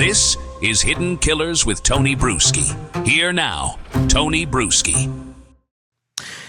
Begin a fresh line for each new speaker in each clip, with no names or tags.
This is Hidden Killers with Tony Brueski. Here now, Tony Brueski.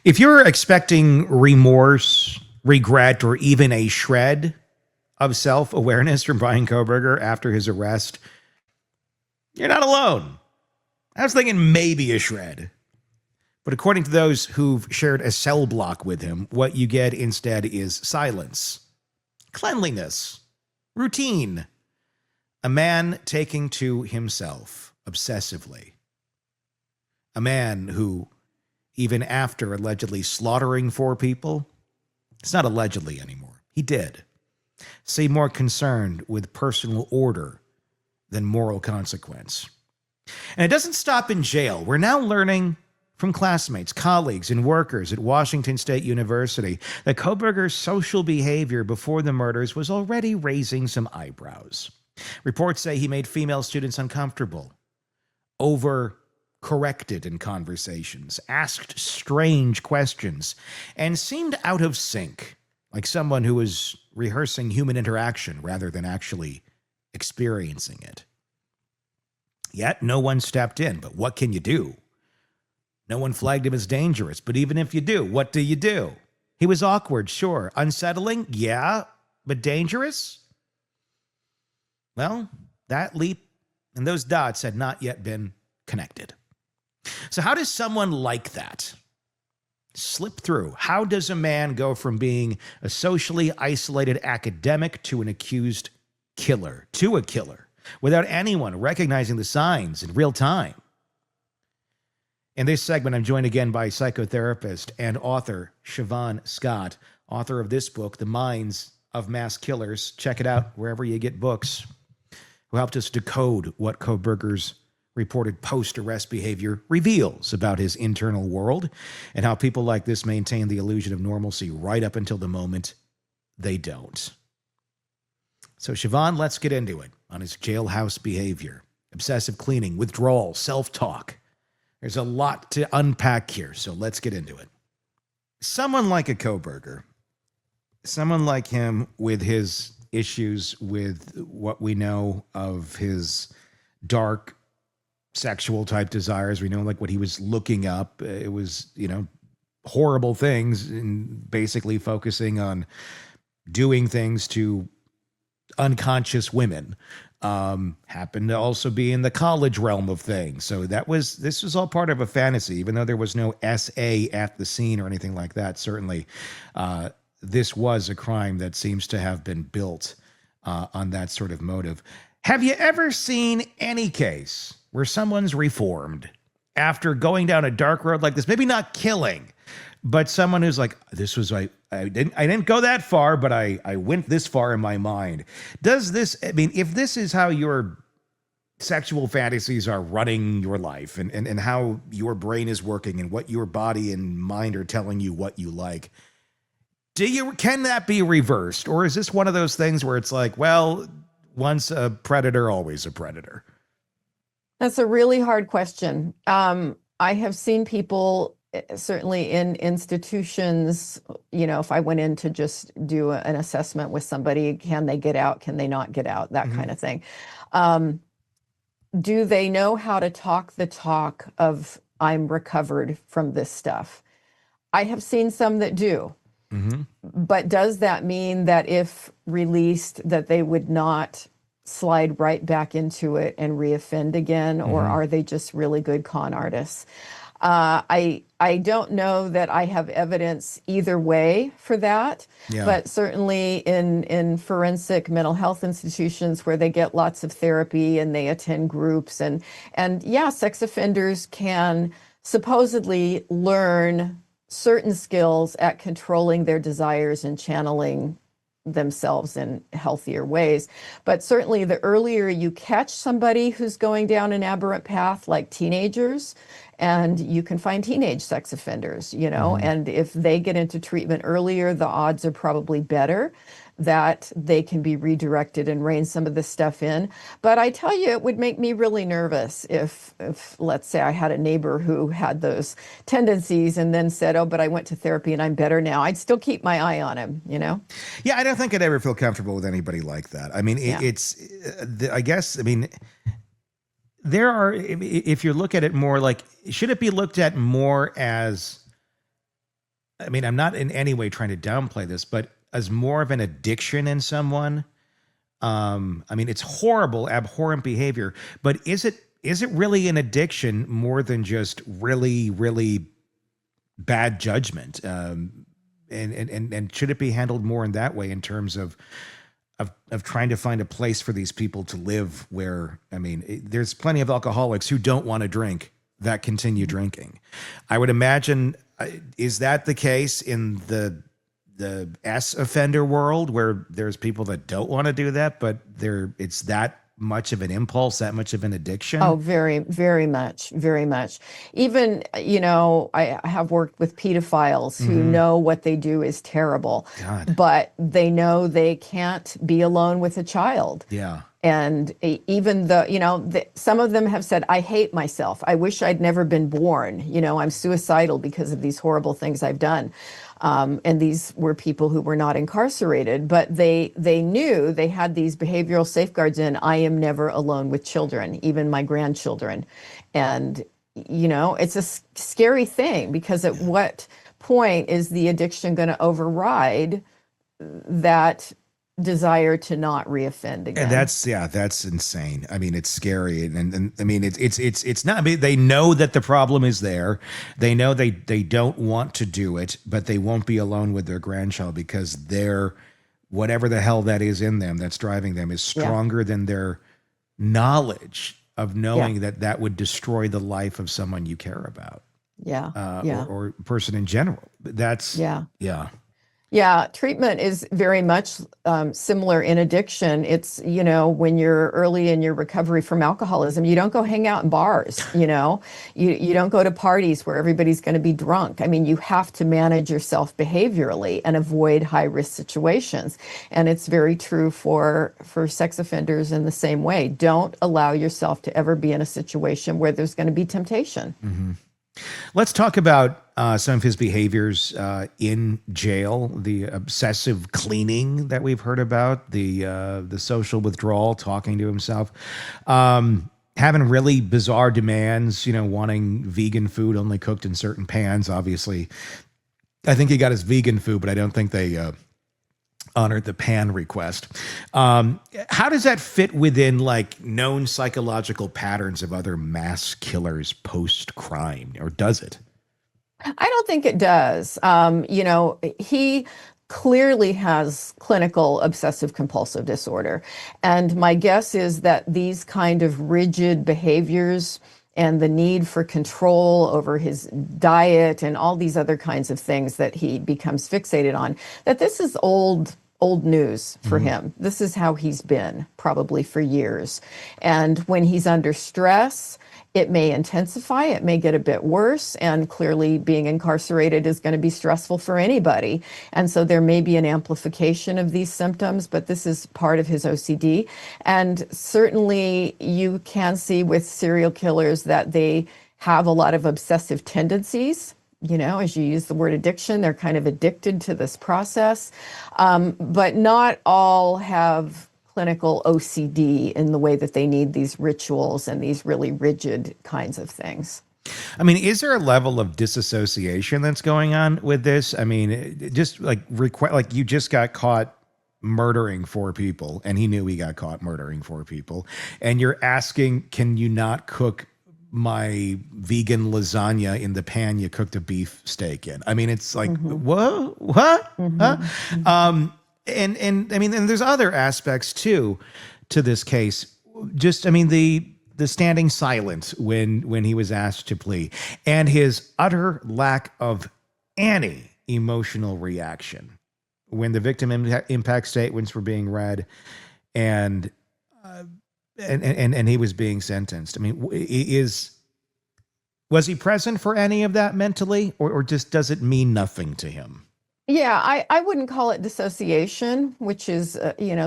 If you're expecting remorse, regret, or even a shred of self-awareness from Bryan Kohberger after his arrest, you're not alone. I was thinking maybe a shred. But according to those who've shared a cell block with him, what you get instead is silence, cleanliness, routine. A man taking to himself obsessively. A man who, even after allegedly slaughtering 4 people, it's not allegedly anymore, he did, seemed more concerned with personal order than moral consequence. And it doesn't stop in jail. We're now learning from classmates, colleagues, and workers at Washington State University that Kohberger's social behavior before the murders was already raising some eyebrows. Reports say he made female students uncomfortable, over-corrected in conversations, asked strange questions, and seemed out of sync, like someone who was rehearsing human interaction rather than actually experiencing it. Yet no one stepped in, but what can you do? No one flagged him as dangerous, but even if you do, what do you do? He was awkward, sure. Unsettling, yeah, but dangerous? Well, that leap and those dots had not yet been connected. So how does someone like that slip through? How does a man go from being a socially isolated academic to an accused killer, to a killer, without anyone recognizing the signs in real time? In this segment, I'm joined again by psychotherapist and author Shavaun Scott, author of this book, The Minds of Mass Killers. Check it out wherever you get books. Who helped us decode what Kohberger's reported post-arrest behavior reveals about his internal world and how people like this maintain the illusion of normalcy right up until the moment they don't. So Shavaun, let's get into it on his jailhouse behavior, obsessive cleaning, withdrawal, self-talk. There's a lot to unpack here, so let's get into it. Someone like a Kohberger, someone like him with his issues with what we know of his dark sexual type desires. We know like what he was looking up. It was, horrible things and basically focusing on doing things to unconscious women. Happened to also be in the college realm of things. So this was all part of a fantasy, even though there was no SA at the scene or anything like that. Certainly, this was a crime that seems to have been built on that sort of motive. Have you ever seen any case where someone's reformed after going down a dark road like this? Maybe not killing, but someone who's like, I didn't go that far, but I went this far in my mind. If this is how your sexual fantasies are running your life and how your brain is working and what your body and mind are telling you what you like, can that be reversed? Or is this one of those things where it's like, well, once a predator, always a predator?
That's a really hard question. I have seen people, certainly in institutions, if I went in to just do an assessment with somebody, can they get out? Can they not get out? That kind of thing. Do they know how to talk the talk of I'm recovered from this stuff? I have seen some that do. Mm-hmm. But does that mean that if released that they would not slide right back into it and reoffend again? Mm-hmm. Or are they just really good con artists? I don't know that I have evidence either way for that, but certainly in forensic mental health institutions where they get lots of therapy and they attend groups and sex offenders can supposedly learn certain skills at controlling their desires and channeling themselves in healthier ways. But certainly the earlier you catch somebody who's going down an aberrant path, like teenagers, and you can find teenage sex offenders, and if they get into treatment earlier, the odds are probably better that they can be redirected and rein some of this stuff in. But I tell you, it would make me really nervous if let's say I had a neighbor who had those tendencies and then said, oh, but I went to therapy and I'm better now. I'd still keep my eye on him, you know?
Yeah, I don't think I'd ever feel comfortable with anybody like that. I mean,
Yeah.
I guess, I mean, there are, if you look at it more like, should it be looked at more as, I mean, I'm not in any way trying to downplay this, but as more of an addiction in someone? I mean, it's horrible, abhorrent behavior, but is it really an addiction more than just really, really bad judgment? And should it be handled more in that way in terms of trying to find a place for these people to live where, I mean, there's plenty of alcoholics who don't want to drink that continue drinking. I would imagine, is that the case in the S offender world where there's people that don't want to do that, but it's that much of an impulse, that much of an addiction?
Oh, very, very much, very much. Even, you know, I have worked with pedophiles who know what they do is terrible,
God.
but they know they can't be alone with a child.
Yeah.
And even some of them have said, I hate myself. I wish I'd never been born. You know, I'm suicidal because of these horrible things I've done. And these were people who were not incarcerated, but they knew they had these behavioral safeguards in. I am never alone with children, even my grandchildren. And, you know, it's a scary thing because at what point is the addiction going to override that desire to not reoffend again?
And that's insane. I mean, it's scary. And I mean, it's not, I mean, they know that the problem is there. They know they don't want to do it, but they won't be alone with their grandchild because whatever the hell that is in them that's driving them is stronger than their knowledge of knowing that would destroy the life of someone you care about. Or person in general.
Yeah, treatment is very much similar in addiction. It's, you know, when you're early in your recovery from alcoholism, you don't go hang out in bars, you know, you don't go to parties where everybody's going to be drunk. I mean, you have to manage yourself behaviorally and avoid high risk situations. And it's very true for sex offenders in the same way. Don't allow yourself to ever be in a situation where there's going to be temptation.
Mm-hmm. Let's talk about some of his behaviors in jail, the obsessive cleaning that we've heard about, the social withdrawal, talking to himself, having really bizarre demands, you know, wanting vegan food only cooked in certain pans. Obviously, I think he got his vegan food, but I don't think they honored the pan request. How does that fit within like known psychological patterns of other mass killers post-crime, or does it?
I don't think it does. You know, he clearly has clinical obsessive compulsive disorder. And my guess is that these kind of rigid behaviors and the need for control over his diet and all these other kinds of things that he becomes fixated on, that this is old news for him. This is how he's been probably for years. And when he's under stress, it may intensify, it may get a bit worse, and clearly being incarcerated is going to be stressful for anybody. And so there may be an amplification of these symptoms, but this is part of his OCD. And certainly you can see with serial killers that they have a lot of obsessive tendencies. You know, as you use the word addiction, they're kind of addicted to this process. But not all have clinical OCD in the way that they need these rituals and these really rigid kinds of things.
I mean, is there a level of disassociation that's going on with this? I mean, just like you just got caught murdering 4 people, and he knew he got caught murdering 4 people, and you're asking, can you not cook my vegan lasagna in the pan you cooked a beef steak in? I mean, it's like, what? Huh? And I mean, and there's other aspects too to this case. Just, I mean, the standing silent when he was asked to plea, and his utter lack of any emotional reaction when the victim impact statements were being read, and he was being sentenced. I mean, was he present for any of that mentally, or just does it mean nothing to him?
Yeah, I wouldn't call it dissociation, which is,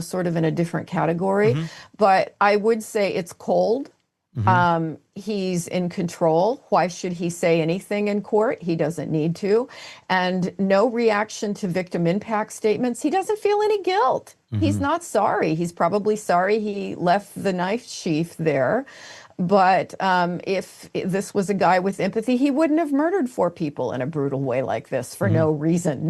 sort of in a different category, but I would say it's cold. He's in control. Why should he say anything in court? He doesn't need to. And no reaction to victim impact statements. He doesn't feel any guilt. He's not sorry. He's probably sorry he left the knife sheath there. But if this was a guy with empathy, he wouldn't have murdered 4 people in a brutal way like this for no reason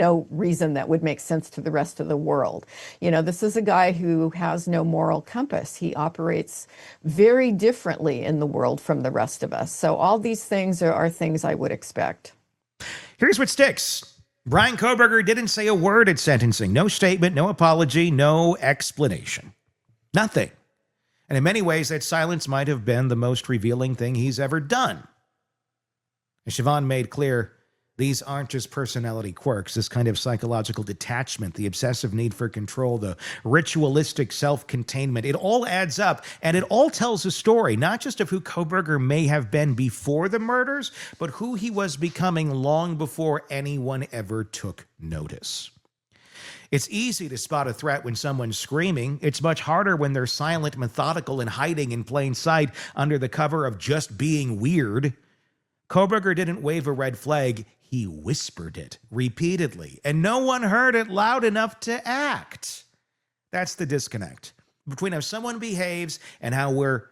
that would make sense to the rest of the world. This is a guy who has no moral compass. He operates very differently in the world from the rest of us. So all these things are things I would expect.
Here's what sticks. Bryan Kohberger didn't say a word at sentencing. No statement, no apology, no explanation. Nothing. And in many ways, that silence might have been the most revealing thing he's ever done. As Shavaun made clear, these aren't just personality quirks, this kind of psychological detachment, the obsessive need for control, the ritualistic self-containment. It all adds up, and it all tells a story, not just of who Kohberger may have been before the murders, but who he was becoming long before anyone ever took notice. It's easy to spot a threat when someone's screaming. It's much harder when they're silent, methodical, and hiding in plain sight under the cover of just being weird. Kohberger didn't wave a red flag. He whispered it repeatedly, and no one heard it loud enough to act. That's the disconnect between how someone behaves and how we're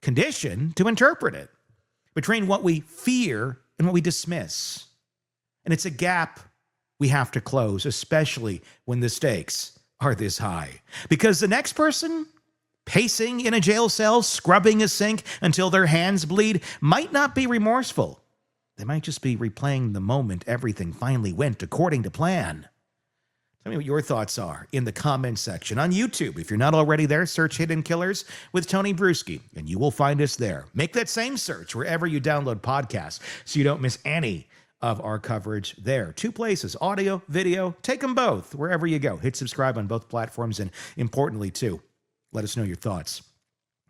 conditioned to interpret it, between what we fear and what we dismiss. And it's a gap we have to close, especially when the stakes are this high. Because the next person pacing in a jail cell, scrubbing a sink until their hands bleed, might not be remorseful. They might just be replaying the moment everything finally went according to plan. Tell me what your thoughts are in the comments section on YouTube. If you're not already there, search Hidden Killers with Tony Brueski, and you will find us there. Make that same search wherever you download podcasts so you don't miss any of our coverage there. 2 places, audio, video, take them both wherever you go. Hit subscribe on both platforms, and importantly too, let us know your thoughts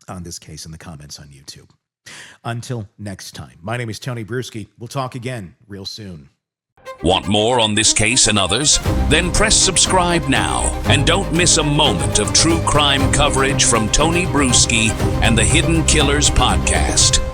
on this case in the comments on YouTube. Until next time, my name is Tony Brueski. We'll talk again real soon.
Want more on this case and others? Then press subscribe now and don't miss a moment of true crime coverage from Tony Brueski and the Hidden Killers podcast.